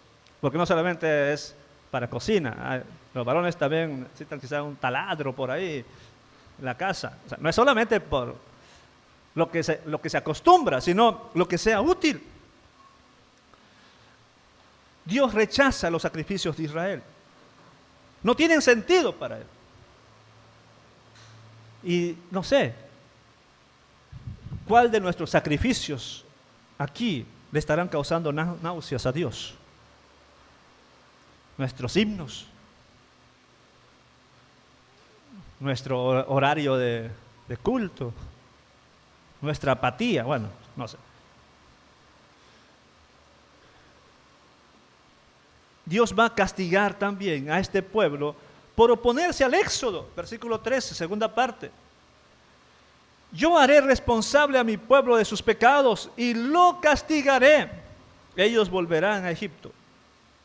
porque no solamente es para cocina. Los varones también necesitan quizá un taladro por ahí, la casa. O sea, no es solamente por lo que se acostumbra, sino lo que sea útil. Dios rechaza los sacrificios de Israel. No tienen sentido para Él. Y no sé, ¿cuál de nuestros sacrificios aquí le estarán causando náuseas a Dios? Nuestros himnos, nuestro horario de culto, nuestra apatía, bueno, no sé. Dios va a castigar también a este pueblo por oponerse al Éxodo, versículo 13, segunda parte. Yo haré responsable a mi pueblo de sus pecados y lo castigaré. Ellos volverán a Egipto.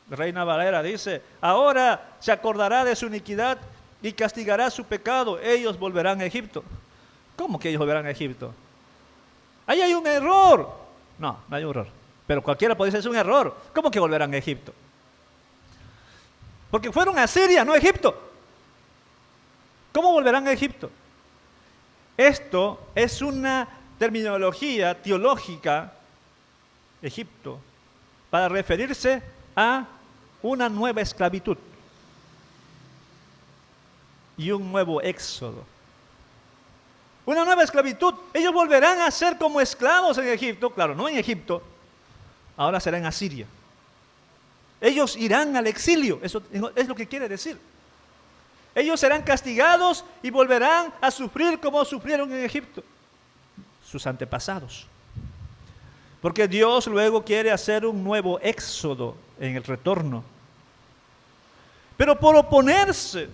Reina Valera dice, ahora se acordará de su iniquidad y castigará su pecado. Ellos volverán a Egipto. ¿Cómo que ellos volverán a Egipto? Ahí hay un error. No hay un error. Pero cualquiera puede decir, es un error. ¿Cómo que volverán a Egipto? Porque fueron a Siria, no a Egipto. ¿Cómo volverán a Egipto? Esto es una terminología teológica, Egipto, para referirse a una nueva esclavitud y un nuevo éxodo. Una nueva esclavitud. Ellos volverán a ser como esclavos en Egipto, claro, no en Egipto, ahora será en Asiria. Ellos irán al exilio, eso es lo que quiere decir. Ellos serán castigados y volverán a sufrir como sufrieron en Egipto, sus antepasados. Porque Dios luego quiere hacer un nuevo éxodo en el retorno. Pero por oponerse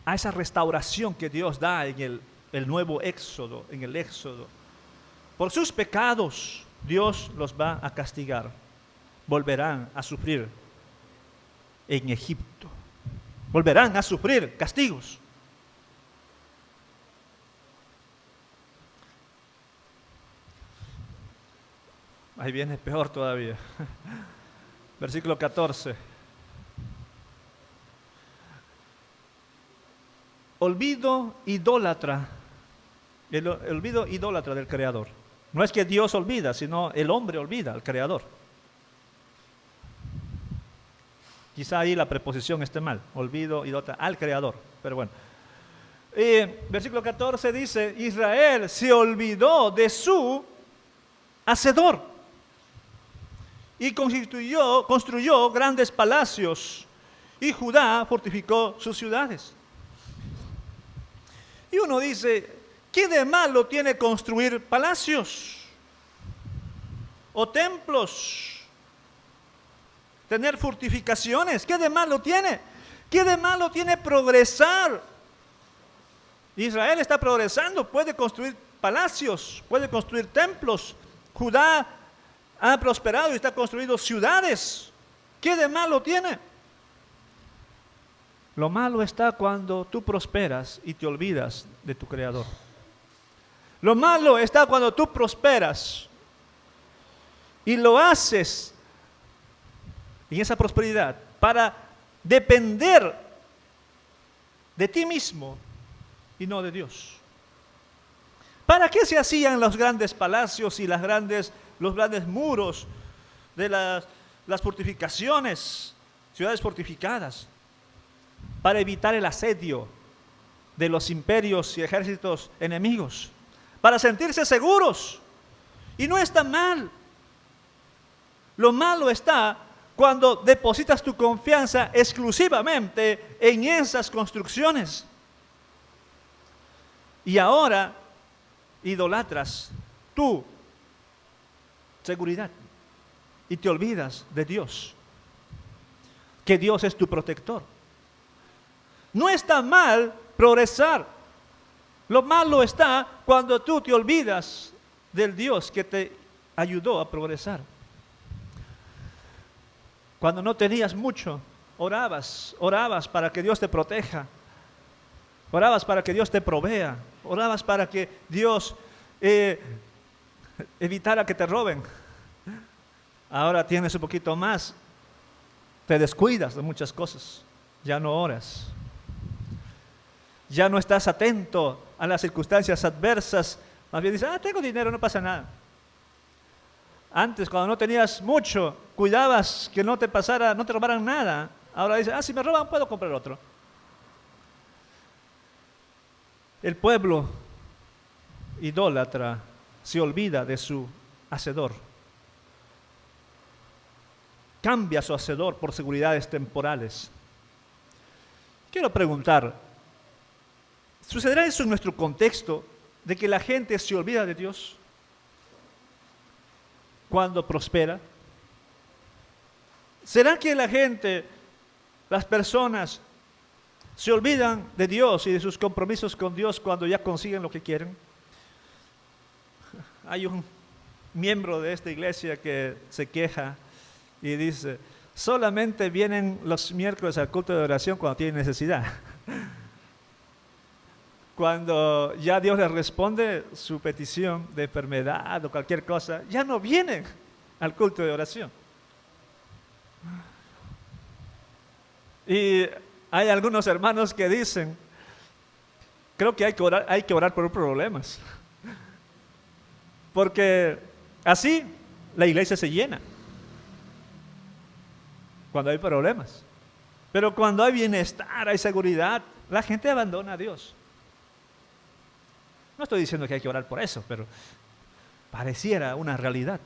a esa restauración que Dios da en el nuevo éxodo, en el éxodo, por sus pecados Dios los va a castigar. Volverán a sufrir en Egipto. Volverán a sufrir castigos. Ahí viene peor todavía. Versículo 14. Olvido idólatra. El olvido idólatra del Creador. No es que Dios olvida, sino el hombre olvida al Creador. Quizá ahí la preposición esté mal. Olvido idólatra al Creador. Pero bueno. Versículo 14 dice, Israel se olvidó de su Hacedor y construyó grandes palacios, y Judá fortificó sus ciudades. Y uno dice, ¿qué de malo tiene construir palacios o templos? Tener fortificaciones, ¿qué de malo tiene? ¿Qué de malo tiene progresar? Israel está progresando, puede construir palacios, puede construir templos. Judá ha prosperado y está construyendo ciudades. ¿Qué de malo tiene? Lo malo está cuando tú prosperas y te olvidas de tu Creador. Lo malo está cuando tú prosperas y lo haces en esa prosperidad para depender de ti mismo y no de Dios. ¿Para qué se hacían los grandes palacios y los grandes muros de las fortificaciones, ciudades fortificadas? Para evitar el asedio de los imperios y ejércitos enemigos, para sentirse seguros. Y no está mal. Lo malo está cuando depositas tu confianza exclusivamente en esas construcciones. Y ahora idolatras tu seguridad y te olvidas de Dios, que Dios es tu protector. No está mal progresar. Lo malo está cuando tú te olvidas del Dios que te ayudó a progresar. Cuando no tenías mucho, orabas para que Dios te proteja. Orabas para que Dios te provea. Orabas para que Dios evitara que te roben. Ahora tienes un poquito más te descuidas de muchas cosas, ya no oras, ya no estás atento a las circunstancias adversas, más bien dices, tengo dinero, no pasa nada. Antes, cuando no tenías mucho, cuidabas que no te pasara, no te robaran nada. Ahora dices, si me roban puedo comprar otro. El pueblo idólatra se olvida de su hacedor. Cambia su hacedor por seguridades temporales. Quiero preguntar, ¿sucederá eso en nuestro contexto de que la gente se olvida de Dios cuando prospera? ¿Será que la gente, las personas, se olvidan de Dios y de sus compromisos con Dios cuando ya consiguen lo que quieren? Hay un miembro de esta iglesia que se queja y dice, solamente vienen los miércoles al culto de oración cuando tienen necesidad. Cuando ya Dios les responde su petición de enfermedad o cualquier cosa, ya no vienen al culto de oración. Y hay algunos hermanos que dicen, creo que hay que orar por problemas. Porque así la iglesia se llena. Cuando hay problemas. Pero cuando hay bienestar, hay seguridad, la gente abandona a Dios. No estoy diciendo que hay que orar por eso, pero pareciera una realidad.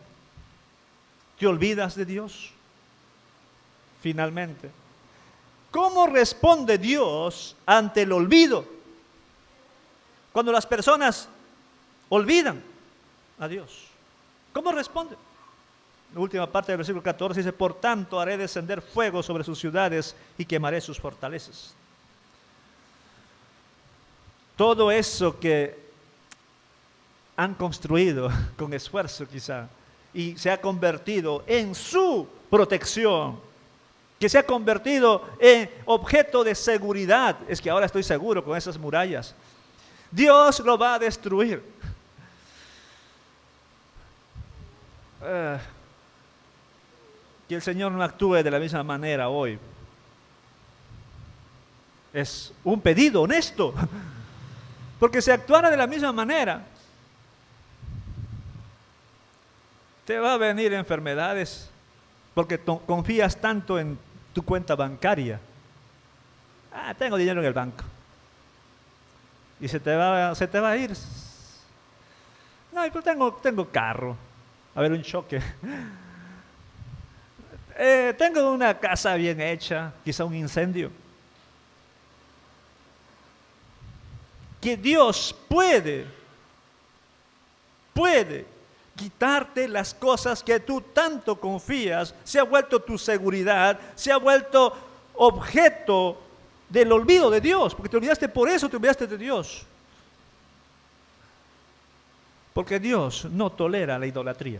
¿Te olvidas de Dios? Finalmente, ¿cómo responde Dios ante el olvido? Cuando las personas olvidan a Dios, ¿cómo responde? La última parte del versículo 14 dice, por tanto haré descender fuego sobre sus ciudades y quemaré sus fortalezas. Todo eso que han construido con esfuerzo quizá y se ha convertido en su protección, que se ha convertido en objeto de seguridad, es que ahora estoy seguro con esas murallas, Dios lo va a destruir. Que el Señor no actúe de la misma manera hoy es un pedido honesto, porque si actuara de la misma manera te va a venir enfermedades porque confías tanto en tu cuenta bancaria. Tengo dinero en el banco y se te va a ir. No, pero tengo carro, a ver, un choque. Tengo una casa bien hecha, quizá un incendio. Que Dios puede quitarte las cosas que tú tanto confías, se ha vuelto tu seguridad, se ha vuelto objeto del olvido de Dios, porque te olvidaste por eso, te olvidaste de Dios. Porque Dios no tolera la idolatría,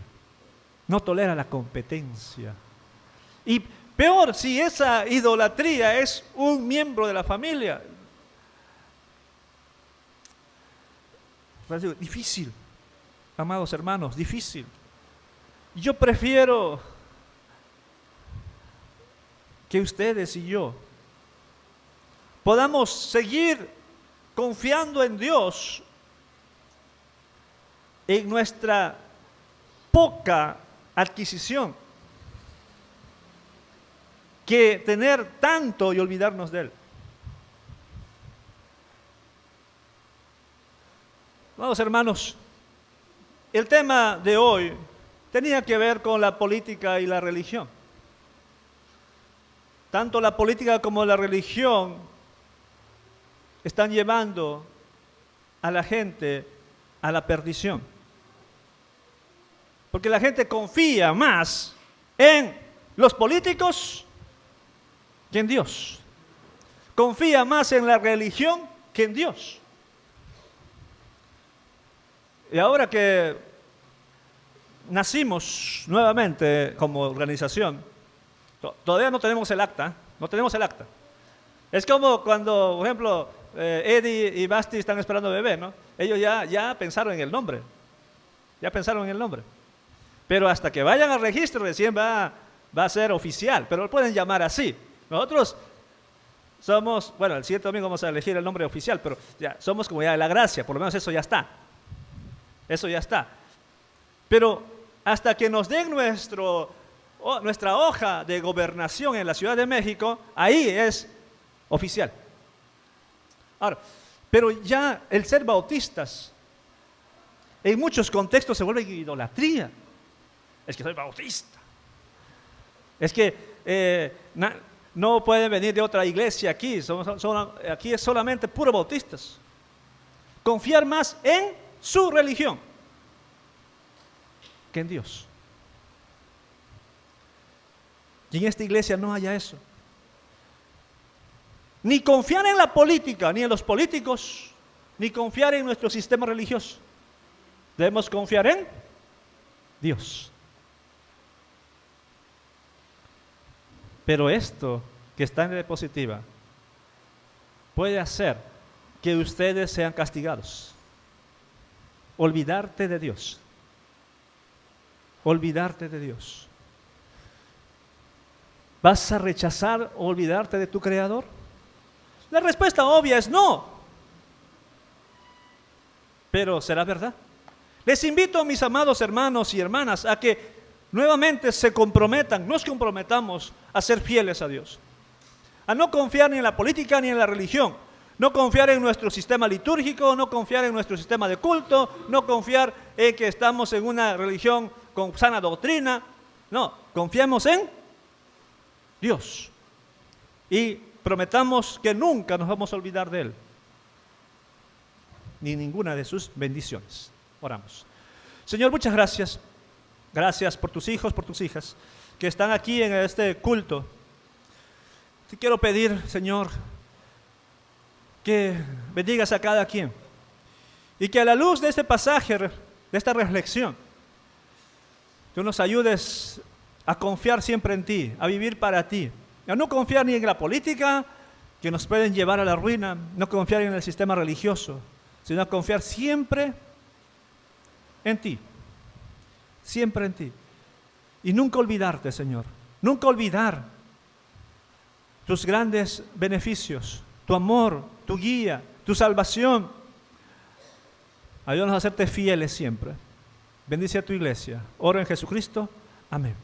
no tolera la competencia. Y peor si esa idolatría es un miembro de la familia. Difícil, amados hermanos, difícil. Yo prefiero que ustedes y yo podamos seguir confiando en Dios en nuestra poca adquisición, que tener tanto y olvidarnos de Él. Vamos, hermanos, el tema de hoy tenía que ver con la política y la religión. Tanto la política como la religión están llevando a la gente a la perdición. Porque la gente confía más en los políticos que en Dios. Confía más en la religión que en Dios. Y ahora que nacimos nuevamente como organización, todavía no tenemos el acta, Es como cuando, por ejemplo, Eddie y Basti están esperando bebé, ¿no? Ellos ya pensaron en el nombre, Pero hasta que vayan al registro recién va va a ser oficial, pero lo pueden llamar así. Nosotros somos, bueno, el siguiente domingo vamos a elegir el nombre oficial, pero ya somos Comunidad de la Gracia, por lo menos eso ya está. Eso ya está. Pero hasta que nos den nuestra hoja de gobernación en la Ciudad de México, ahí es oficial. Ahora, pero ya el ser bautistas, en muchos contextos se vuelve idolatría. Es que soy bautista. Es que no pueden venir de otra iglesia aquí. Aquí es solamente puro bautistas. Confiar más en su religión que en Dios. Y en esta iglesia no haya eso. Ni confiar en la política, ni en los políticos, ni confiar en nuestro sistema religioso. Debemos confiar en Dios. Pero esto que está en diapositiva puede hacer que ustedes sean castigados. Olvidarte de Dios. Olvidarte de Dios. ¿Vas a rechazar o olvidarte de tu Creador? La respuesta obvia es no. Pero ¿será verdad? Les invito, mis amados hermanos y hermanas, a que nuevamente nos comprometamos a ser fieles a Dios. A no confiar ni en la política ni en la religión. No confiar en nuestro sistema litúrgico, no confiar en nuestro sistema de culto, no confiar en que estamos en una religión con sana doctrina. No, confiemos en Dios. Y prometamos que nunca nos vamos a olvidar de Él, ni ninguna de sus bendiciones. Oramos. Señor, muchas gracias. Gracias por tus hijos, por tus hijas que están aquí en este culto. Te quiero pedir, Señor, que bendigas a cada quien y que a la luz de este pasaje, de esta reflexión, tú nos ayudes a confiar siempre en ti, a vivir para ti, a no confiar ni en la política, que nos pueden llevar a la ruina, no confiar en el sistema religioso, sino a confiar siempre en ti, siempre en ti. Y nunca olvidarte, Señor, nunca olvidar tus grandes beneficios, tu amor, tu guía, tu salvación. Ayúdanos a hacerte fieles siempre. Bendice a tu iglesia. Oro en Jesucristo. Amén.